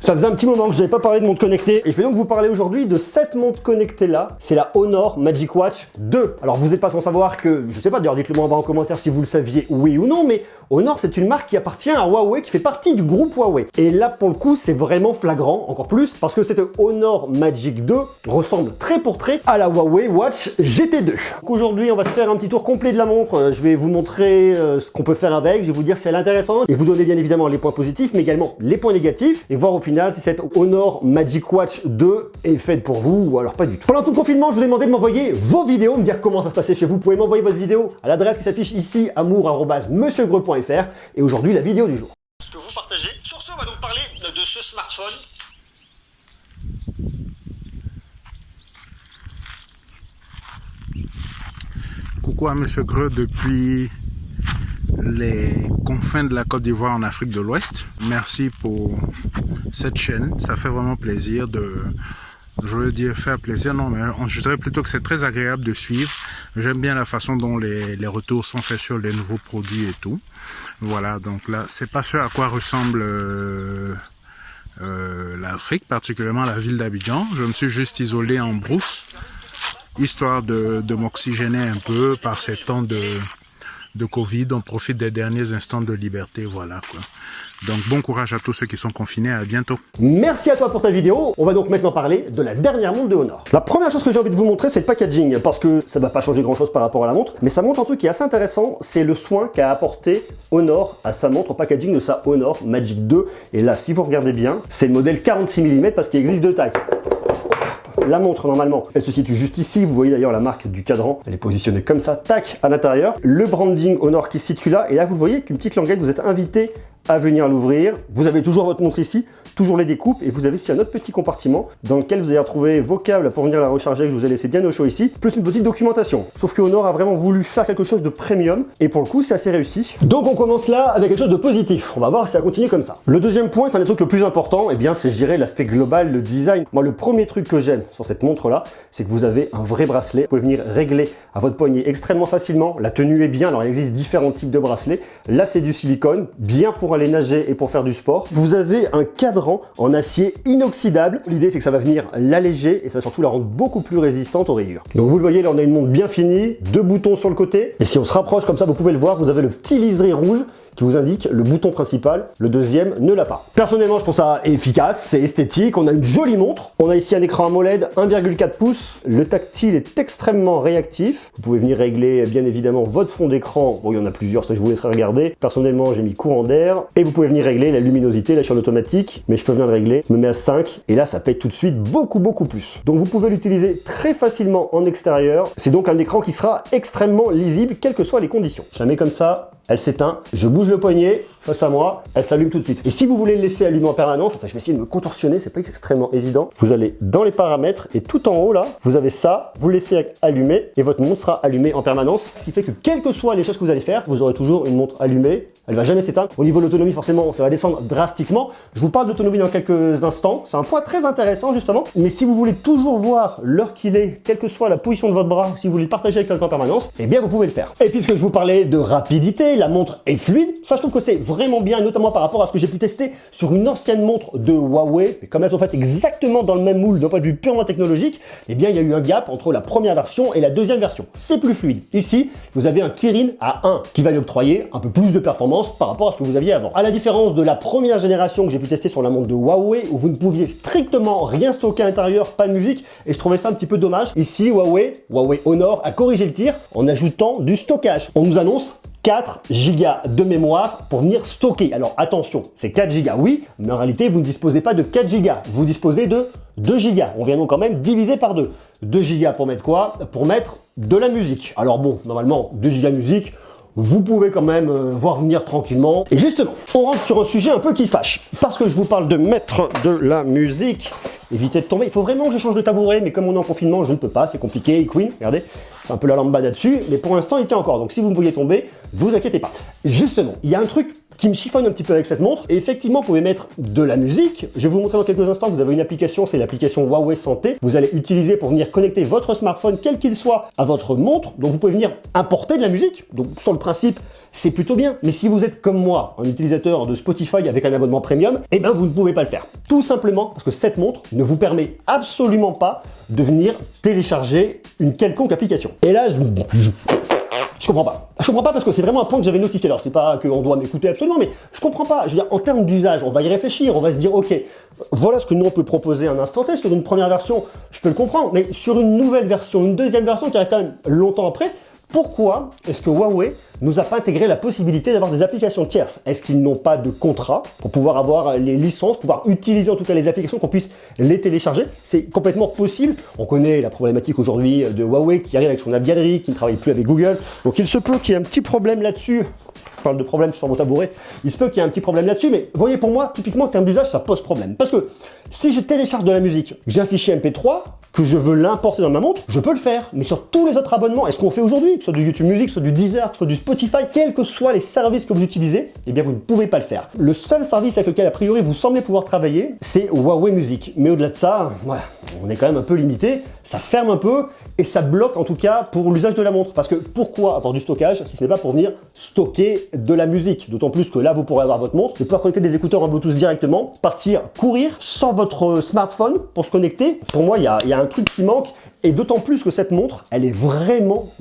Ça faisait un petit moment que je n'avais pas parlé de montre connectée et je vais donc vous parler aujourd'hui de cette montre connectée là. C'est la Honor Magic Watch 2. Alors vous n'êtes pas sans savoir que, je sais pas d'ailleurs, dites-le moi en bas en commentaire si vous le saviez, oui ou non, mais Honor c'est une marque qui appartient à Huawei, qui fait partie du groupe Huawei. Et là pour le coup c'est vraiment flagrant, encore plus, parce que cette Honor Magic 2 ressemble trait pour trait à la Huawei Watch GT2. Donc aujourd'hui on va se faire un petit tour complet de la montre. Je vais vous montrer ce qu'on peut faire avec, je vais vous dire si elle est intéressante et vous donner bien évidemment les points positifs mais également les points négatifs et voir au final si cette Honor Magic Watch 2 est faite pour vous ou alors pas du tout. Pendant tout le confinement, je vous ai demandé de m'envoyer vos vidéos, me dire comment ça se passait chez vous. Vous pouvez m'envoyer votre vidéo à l'adresse qui s'affiche ici, amour@monsieurgreux.fr, et aujourd'hui la vidéo du jour. Ce que vous partagez. Sur ce, on va donc parler de ce smartphone. Coucou à Monsieur Greux depuis les confins de la Côte d'Ivoire en Afrique de l'Ouest. Merci pour cette chaîne, ça fait vraiment plaisir je veux dire faire plaisir, non mais je dirais plutôt que c'est très agréable de suivre. J'aime bien la façon dont les retours sont faits sur les nouveaux produits et tout. Voilà, donc là c'est pas ce à quoi ressemble l'Afrique, particulièrement la ville d'Abidjan. Je me suis juste isolé en brousse, histoire de m'oxygéner un peu par ces temps de Covid. On profite des derniers instants de liberté, voilà quoi. Donc bon courage à tous ceux qui sont confinés, à bientôt. Merci à toi pour ta vidéo. On va donc maintenant parler de la dernière montre de Honor. La première chose que j'ai envie de vous montrer, c'est le packaging, parce que ça va pas changer grand chose par rapport à la montre, mais ça montre un truc qui est assez intéressant, c'est le soin qu'a apporté Honor à sa montre au packaging de sa Honor Magic 2. Et là, si vous regardez bien, c'est le modèle 46 mm parce qu'il existe deux tailles. La montre, normalement, elle se situe juste ici. Vous voyez d'ailleurs la marque du cadran. Elle est positionnée comme ça, tac, à l'intérieur. Le branding Honor qui se situe là. Et là, vous voyez qu'une petite languette, vous êtes invité à venir l'ouvrir. Vous avez toujours votre montre ici, toujours les découpes. Et vous avez ici un autre petit compartiment dans lequel vous allez retrouver vos câbles pour venir la recharger, que je vous ai laissé bien au chaud ici, plus une petite documentation. Sauf que Honor a vraiment voulu faire quelque chose de premium. Et pour le coup, c'est assez réussi. Donc on commence là avec quelque chose de positif. On va voir si ça continue comme ça. Le deuxième point, c'est un des trucs le plus important. Et bien, c'est, je dirais, l'aspect global, le design. Moi, le premier truc que j'aime sur cette montre-là, c'est que vous avez un vrai bracelet. Vous pouvez venir régler à votre poignet extrêmement facilement. La tenue est bien. Alors, il existe différents types de bracelets. Là, c'est du silicone, bien pour aller nager et pour faire du sport. Vous avez un cadran en acier inoxydable. L'idée, c'est que ça va venir l'alléger et ça va surtout la rendre beaucoup plus résistante aux rayures. Donc, vous le voyez, là, on a une montre bien finie, deux boutons sur le côté. Et si on se rapproche comme ça, vous pouvez le voir, vous avez le petit liseré rouge qui vous indique le bouton principal, le deuxième ne l'a pas. Personnellement, je trouve ça efficace, c'est esthétique, on a une jolie montre. On a ici un écran AMOLED 1,4 pouces, le tactile est extrêmement réactif. Vous pouvez venir régler bien évidemment votre fond d'écran. Bon, il y en a plusieurs, ça je vous laisserai regarder. Personnellement, j'ai mis courant d'air. Et vous pouvez venir régler la luminosité, là je suis en automatique, mais je peux venir le régler. Je me mets à 5 et là ça paye tout de suite beaucoup plus. Donc vous pouvez l'utiliser très facilement en extérieur. C'est donc un écran qui sera extrêmement lisible, quelles que soient les conditions. Je la mets comme ça. Elle s'éteint, je bouge le poignet face à moi, elle s'allume tout de suite. Et si vous voulez le laisser allumer en permanence, je vais essayer de me contorsionner, c'est pas extrêmement évident. Vous allez dans les paramètres et tout en haut là, vous avez ça, vous le laissez allumer et votre montre sera allumée en permanence. Ce qui fait que quelles que soient les choses que vous allez faire, vous aurez toujours une montre allumée, elle va jamais s'éteindre. Au niveau de l'autonomie, forcément, ça va descendre drastiquement. Je vous parle d'autonomie dans quelques instants, c'est un point très intéressant justement. Mais si vous voulez toujours voir l'heure qu'il est, quelle que soit la position de votre bras, si vous voulez le partager avec quelqu'un en permanence, eh bien vous pouvez le faire. Et puisque je vous parlais de rapidité, la montre est fluide, ça je trouve que c'est vraiment bien, notamment par rapport à ce que j'ai pu tester sur une ancienne montre de Huawei, mais comme elles sont faites exactement dans le même moule d'un point de vue purement technologique, eh bien il y a eu un gap entre la première version et la deuxième version. C'est plus fluide. Ici, vous avez un Kirin A1 qui va lui octroyer un peu plus de performance par rapport à ce que vous aviez avant. À la différence de la première génération que j'ai pu tester sur la montre de Huawei, où vous ne pouviez strictement rien stocker à l'intérieur, pas de musique, et je trouvais ça un petit peu dommage. Ici, Huawei Honor a corrigé le tir en ajoutant du stockage. On nous annonce 4 Go de mémoire pour venir stocker. Alors attention, c'est 4 Go, oui, mais en réalité, vous ne disposez pas de 4 Go, vous disposez de 2 Go. On vient donc quand même diviser par 2. 2 Go pour mettre quoi? Pour mettre de la musique. Alors bon, normalement, 2 Go musique, vous pouvez quand même voir venir tranquillement. Et justement, on rentre sur un sujet un peu qui fâche. Parce que je vous parle de mettre de la musique, évitez de tomber. Il faut vraiment que je change de tabouret, mais comme on est en confinement, je ne peux pas, c'est compliqué. Queen, regardez, c'est un peu la lambada dessus, mais pour l'instant, il tient encore. Donc si vous me voyez tomber, vous inquiétez pas. Justement, il y a un truc qui me chiffonne un petit peu avec cette montre. Et effectivement, vous pouvez mettre de la musique. Je vais vous montrer dans quelques instants que vous avez une application, c'est l'application Huawei Santé. Vous allez utiliser pour venir connecter votre smartphone, quel qu'il soit, à votre montre. Donc vous pouvez venir importer de la musique. Donc sur le principe, c'est plutôt bien. Mais si vous êtes comme moi, un utilisateur de Spotify avec un abonnement premium, eh ben vous ne pouvez pas le faire. Tout simplement parce que cette montre ne vous permet absolument pas de venir télécharger une quelconque application. Et là, je comprends pas. Je comprends pas parce que c'est vraiment un point que j'avais notifié. Alors c'est pas qu'on doit m'écouter absolument, mais je comprends pas. Je veux dire, en termes d'usage, on va y réfléchir, on va se dire, ok, voilà ce que nous on peut proposer à un instant T. Sur une première version, je peux le comprendre, mais sur une nouvelle version, une deuxième version qui arrive quand même longtemps après, pourquoi est-ce que Huawei nous a pas intégré la possibilité d'avoir des applications tierces? Est-ce qu'ils n'ont pas de contrat pour pouvoir avoir les licences, pouvoir utiliser en tout cas les applications, qu'on puisse les télécharger? C'est complètement possible. On connaît la problématique aujourd'hui de Huawei qui arrive avec son app galerie, qui ne travaille plus avec Google. Donc il se peut qu'il y ait un petit problème là-dessus. Je parle de problème sur mon tabouret. Il se peut qu'il y ait un petit problème là-dessus, mais vous voyez, pour moi, typiquement en termes d'usage, ça pose problème. Parce que si je télécharge de la musique, que j'ai un fichier MP3, que je veux l'importer dans ma montre, je peux le faire. Mais sur tous les autres abonnements, est-ce qu'on fait aujourd'hui, que ce soit du YouTube Music, que ce soit du Deezer, que ce soit du Spotify, quels que soient les services que vous utilisez, eh bien vous ne pouvez pas le faire. Le seul service avec lequel a priori vous semblez pouvoir travailler, c'est Huawei Music. Mais au-delà de ça, voilà, on est quand même un peu limité, ça ferme un peu et ça bloque en tout cas pour l'usage de la montre. Parce que pourquoi avoir du stockage si ce n'est pas pour venir stocker de la musique? D'autant plus que là vous pourrez avoir votre montre, de pouvoir connecter des écouteurs en Bluetooth directement, partir courir sans votre smartphone pour se connecter. Pour moi, il y a un truc qui manque, et d'autant plus que cette montre, elle est vraiment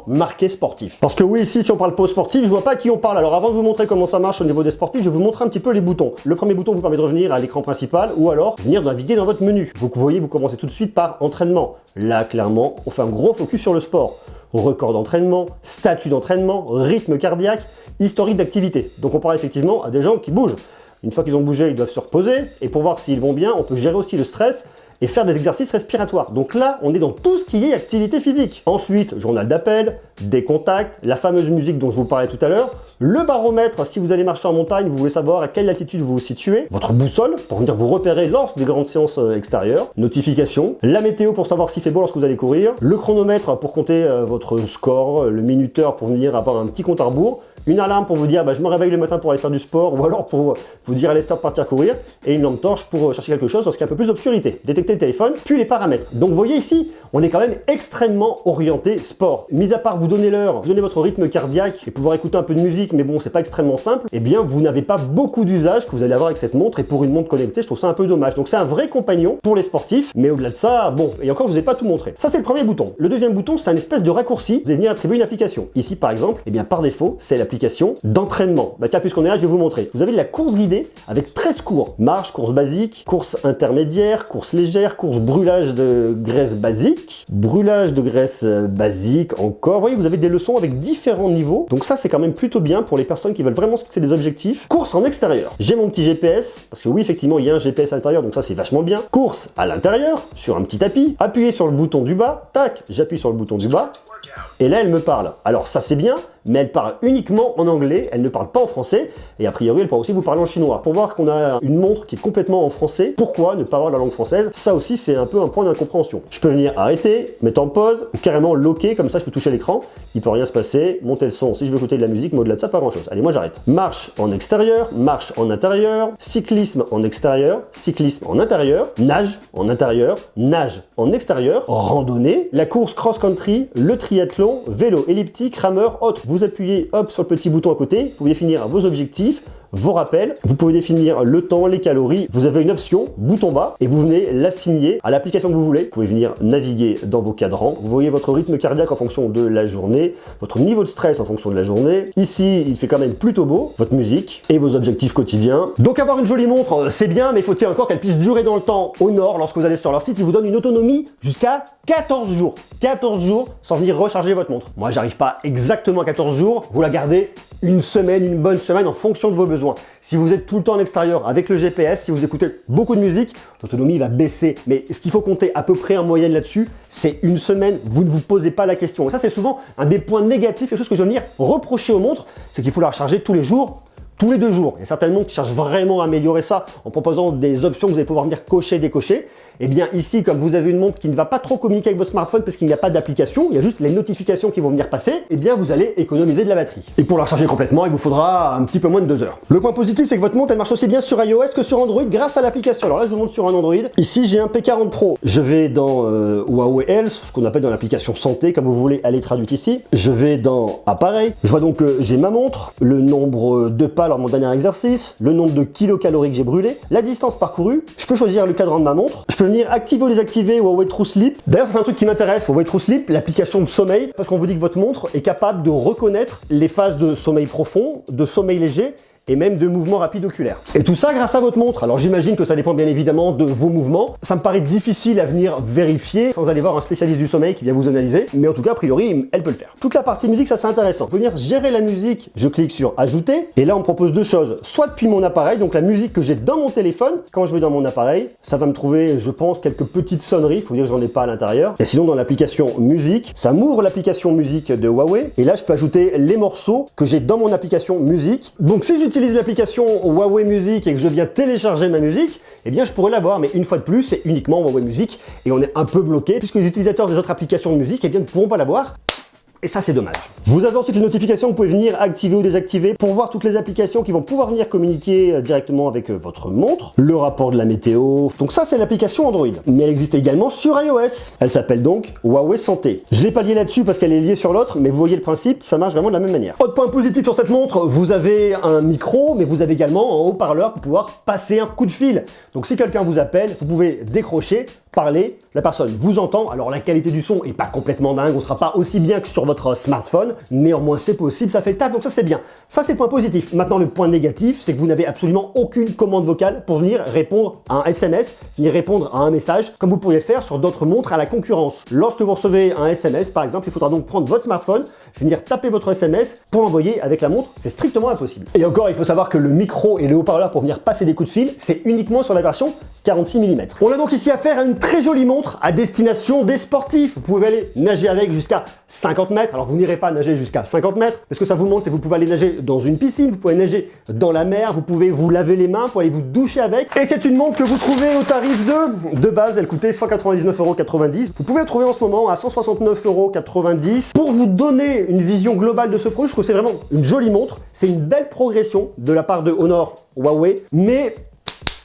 marquée sportif. Parce que oui, ici, si on parle pas aux sportifs, je vois pas à qui on parle. Alors avant de vous montrer comment ça marche au niveau des sportifs, je vais vous montrer un petit peu les boutons. Le premier bouton vous permet de revenir à l'écran principal ou alors venir naviguer dans votre menu. Vous voyez, vous commencez tout de suite par entraînement. Là, clairement, on fait un gros focus sur le sport. Record d'entraînement, statut d'entraînement, rythme cardiaque, historique d'activité. Donc on parle effectivement à des gens qui bougent. Une fois qu'ils ont bougé, ils doivent se reposer. Et pour voir s'ils vont bien, on peut gérer aussi le stress et faire des exercices respiratoires. Donc là, on est dans tout ce qui est activité physique. Ensuite, journal d'appel, des contacts, la fameuse musique dont je vous parlais tout à l'heure, le baromètre, si vous allez marcher en montagne, vous voulez savoir à quelle altitude vous vous situez, votre boussole, pour venir vous repérer lors des grandes séances extérieures, notification, la météo pour savoir s'il fait beau lorsque vous allez courir, le chronomètre pour compter votre score, le minuteur pour venir avoir un petit compte à rebours, une alarme pour vous dire je me réveille le matin pour aller faire du sport, ou alors pour vous dire allez stop, partir courir, et une lampe torche pour chercher quelque chose lorsqu'il y a un peu plus d'obscurité. Détecter le téléphone, puis les paramètres. Donc vous voyez ici, on est quand même extrêmement orienté sport. Mis à part vous donner l'heure, vous donner votre rythme cardiaque et pouvoir écouter un peu de musique, mais bon c'est pas extrêmement simple, eh bien vous n'avez pas beaucoup d'usage que vous allez avoir avec cette montre, et pour une montre connectée, je trouve ça un peu dommage. Donc c'est un vrai compagnon pour les sportifs, mais au-delà de ça, bon, et encore je vous ai pas tout montré. Ça c'est le premier bouton. Le deuxième bouton, c'est un espèce de raccourci, vous allez venir attribuer une application. Ici par exemple, eh bien par défaut, c'est l'application d'entraînement. Bah tiens, puisqu'on est là, je vais vous montrer. Vous avez de la course guidée avec 13 cours. Marche, course basique, course intermédiaire, course légère, course brûlage de graisse basique, brûlage de graisse basique encore. Vous voyez, vous avez des leçons avec différents niveaux. Donc ça, c'est quand même plutôt bien pour les personnes qui veulent vraiment se fixer des objectifs. Course en extérieur. J'ai mon petit GPS, parce que oui, effectivement, il y a un GPS à l'intérieur, donc ça, c'est vachement bien. Course à l'intérieur, sur un petit tapis. Appuyez sur le bouton du bas. Tac, j'appuie sur le bouton du bas. Et là, elle me parle. Alors ça, c'est bien, mais elle parle uniquement en anglais, elle ne parle pas en français, et a priori, elle pourra aussi vous parler en chinois. Pour voir qu'on a une montre qui est complètement en français, pourquoi ne pas avoir la langue française? Ça aussi, c'est un peu un point d'incompréhension. Je peux venir arrêter, mettre en pause, ou carrément loquer, comme ça, je peux toucher l'écran, il peut rien se passer, monter le son si je veux écouter de la musique, mais au-delà de ça, pas grand-chose. Allez, moi, j'arrête. Marche en extérieur, marche en intérieur, cyclisme en extérieur, cyclisme en intérieur, nage en intérieur, nage en extérieur, randonnée, la course cross-country, le triathlon, vélo elliptique, rameur, autre. Vous appuyez hop sur le petit bouton à côté, vous pouvez définir vos objectifs, vos rappels, vous pouvez définir le temps, les calories, vous avez une option, bouton bas, et vous venez l'assigner à l'application que vous voulez. Vous pouvez venir naviguer dans vos cadrans, vous voyez votre rythme cardiaque en fonction de la journée, votre niveau de stress en fonction de la journée. Ici, il fait quand même plutôt beau, votre musique et vos objectifs quotidiens. Donc avoir une jolie montre, c'est bien, mais faut-il encore qu'elle puisse durer dans le temps. Au Nord, lorsque vous allez sur leur site, ils vous donnent une autonomie jusqu'à 14 jours. 14 jours sans venir recharger votre montre. Moi, j'arrive pas exactement à 14 jours, vous la gardez une semaine, une bonne semaine en fonction de vos besoins. Si vous êtes tout le temps en extérieur avec le GPS, si vous écoutez beaucoup de musique, l'autonomie va baisser. Mais ce qu'il faut compter à peu près en moyenne là-dessus, c'est une semaine, vous ne vous posez pas la question. Et ça, c'est souvent un des points négatifs, quelque chose que je vais venir reprocher aux montres, c'est qu'il faut la recharger tous les jours. tous les 2 jours. Il y a certaines montres qui cherchent vraiment à améliorer ça en proposant des options que vous allez pouvoir venir cocher, décocher. Et bien ici, comme vous avez une montre qui ne va pas trop communiquer avec votre smartphone parce qu'il n'y a pas d'application, il y a juste les notifications qui vont venir passer, et bien vous allez économiser de la batterie. Et pour la recharger complètement, il vous faudra un petit peu moins de 2 heures. Le point positif, c'est que votre montre, elle marche aussi bien sur iOS que sur Android grâce à l'application. Alors là, je vous montre sur un Android. Ici, j'ai un P40 Pro. Je vais dans Huawei Health, ce qu'on appelle dans l'application santé, comme vous voulez, elle est traduite ici. Je vais dans appareil. Je vois donc que j'ai ma montre, le nombre de pas lors de mon dernier exercice, le nombre de kilocalories que j'ai brûlé, la distance parcourue. Je peux choisir le cadran de ma montre. Je peux venir activer ou désactiver Huawei True Sleep. D'ailleurs, c'est un truc qui m'intéresse, Huawei True Sleep, l'application de sommeil, parce qu'on vous dit que votre montre est capable de reconnaître les phases de sommeil profond, de sommeil léger, et même de mouvements rapides oculaires. Et tout ça grâce à votre montre. Alors j'imagine que ça dépend bien évidemment de vos mouvements. Ça me paraît difficile à venir vérifier sans aller voir un spécialiste du sommeil qui vient vous analyser, mais en tout cas a priori elle peut le faire. Toute la partie musique, ça c'est intéressant. Vous pouvez venir gérer la musique, je clique sur ajouter, et là on me propose 2 choses. Soit depuis mon appareil, donc la musique que j'ai dans mon téléphone, quand je vais dans mon appareil, ça va me trouver, je pense, quelques petites sonneries, faut dire que j'en ai pas à l'intérieur. Et sinon dans l'application musique, ça m'ouvre l'application musique de Huawei, et là je peux ajouter les morceaux que j'ai dans mon application musique. Donc si j'utilise l'application Huawei Music et que je viens télécharger ma musique, eh bien je pourrais l'avoir, mais une fois de plus, c'est uniquement Huawei Music et on est un peu bloqué puisque les utilisateurs des autres applications de musique, eh bien, ne pourront pas l'avoir. Et ça, c'est dommage. Vous avez ensuite les notifications, vous pouvez venir activer ou désactiver pour voir toutes les applications qui vont pouvoir venir communiquer directement avec votre montre, le rapport de la météo. Donc ça, c'est l'application Android. Mais elle existe également sur iOS. Elle s'appelle donc Huawei Santé. Je l'ai pas liée là-dessus parce qu'elle est liée sur l'autre, mais vous voyez le principe, ça marche vraiment de la même manière. Autre point positif sur cette montre, vous avez un micro, mais vous avez également un haut-parleur pour pouvoir passer un coup de fil. Donc si quelqu'un vous appelle, vous pouvez décrocher, parler, la personne vous entend. Alors la qualité du son est pas complètement dingue, on sera pas aussi bien que sur votre smartphone, néanmoins c'est possible, ça fait le taf, donc ça c'est bien. Ça c'est le point positif. Maintenant le point négatif, c'est que vous n'avez absolument aucune commande vocale pour venir répondre à un SMS, venir répondre à un message, comme vous pourriez le faire sur d'autres montres à la concurrence. Lorsque vous recevez un SMS par exemple, il faudra donc prendre votre smartphone, venir taper votre SMS pour l'envoyer avec la montre, c'est strictement impossible. Et encore, il faut savoir que le micro et le haut-parleur pour venir passer des coups de fil, c'est uniquement sur la version 46 mm. On a donc ici affaire à une très jolie montre à destination des sportifs. Vous pouvez aller nager avec jusqu'à 50 mètres. Alors vous n'irez pas nager jusqu'à 50 mètres, parce que ça vous montre que vous pouvez aller nager dans une piscine, vous pouvez nager dans la mer, vous pouvez vous laver les mains pour aller vous doucher avec. Et c'est une montre que vous trouvez au tarif de base, elle coûtait 199,90 €. Vous pouvez la trouver en ce moment à 169,90 € pour vous donner une vision globale de ce produit. Je trouve que c'est vraiment une jolie montre. C'est une belle progression de la part de Honor Huawei, mais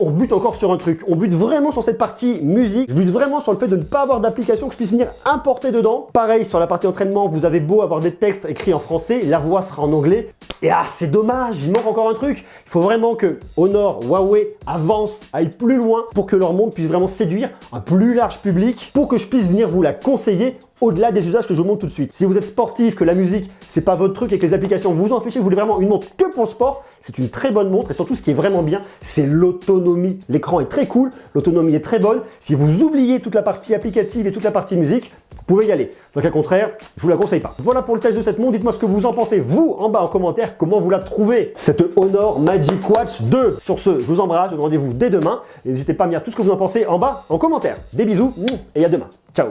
on bute encore sur un truc, on bute vraiment sur cette partie musique, je bute vraiment sur le fait de ne pas avoir d'application que je puisse venir importer dedans. Pareil, sur la partie entraînement, vous avez beau avoir des textes écrits en français, la voix sera en anglais, et c'est dommage, il manque encore un truc. Il faut vraiment que Honor, Huawei avance, aille plus loin pour que leur montre puisse vraiment séduire un plus large public, pour que je puisse venir vous la conseiller au-delà des usages que je vous montre tout de suite. Si vous êtes sportif, que la musique, c'est pas votre truc et que les applications vous en fichez, vous voulez vraiment une montre que pour le sport, c'est une très bonne montre et surtout ce qui est vraiment bien, c'est l'autonomie. L'écran est très cool, l'autonomie est très bonne. Si vous oubliez toute la partie applicative et toute la partie musique, vous pouvez y aller. Donc, au contraire, je vous la conseille pas. Voilà pour le test de cette montre. Dites-moi ce que vous en pensez, vous, en bas en commentaire, comment vous la trouvez, cette Honor Magic Watch 2. Sur ce, je vous embrasse, je vous donne rendez-vous dès demain. N'hésitez pas à me dire tout ce que vous en pensez en bas en commentaire. Des bisous et à demain. Ciao.